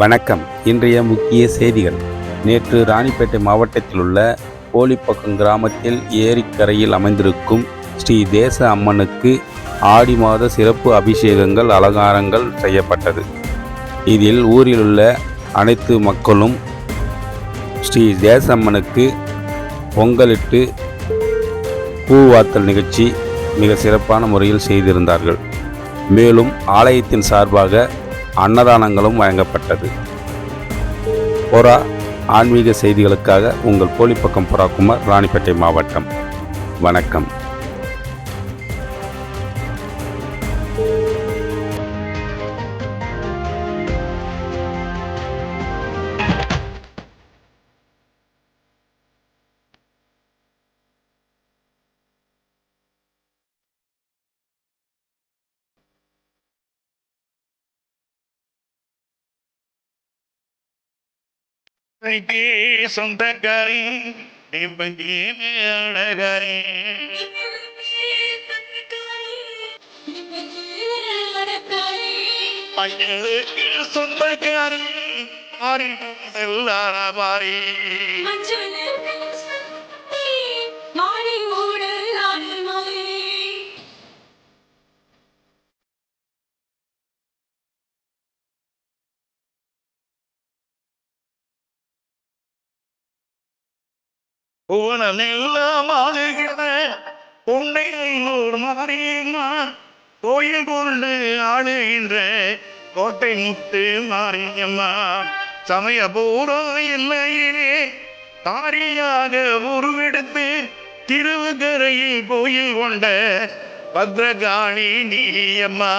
வணக்கம். இன்றைய முக்கிய செய்திகள். நேற்று ராணிப்பேட்டை மாவட்டத்தில் உள்ள போலிப்பக்கம் கிராமத்தில் ஏரிக்கரையில் அமைந்திருக்கும் ஸ்ரீ தேச அம்மனுக்கு ஆடி மாத சிறப்பு அபிஷேகங்கள் அலங்காரங்கள் செய்யப்பட்டது. இதில் ஊரில் உள்ள அனைத்து மக்களும் ஸ்ரீ தேச அம்மனுக்கு பொங்கலிட்டு பூவாத்தல் நிகழ்ச்சி மிக சிறப்பான முறையில் செய்திருந்தார்கள். மேலும் ஆலயத்தின் சார்பாக அன்னதானங்களும் வழங்கப்பட்டது. புறா ஆன்மீக செய்திகளுக்காக உங்கள் போலிப்பக்கம் புறாக்குமார், ராணிப்பேட்டை மாவட்டம். வணக்கம். சொந்தக்காரி அழகாரி மஞ்சளுக்கு சொந்தக்காரி மாறி ஊனெல்லாம் ஆளுகிற உன்னை மாறியம்மா கோயில் கொண்டு ஆளுகின்ற கோட்டை முத்து மாறியம்மா சமய பூரம் இல்லையிலே தாரியாக உருவெடுத்து திருவுக்கரையில் கோயில் கொண்ட பத்ரகாளி நீயம்மா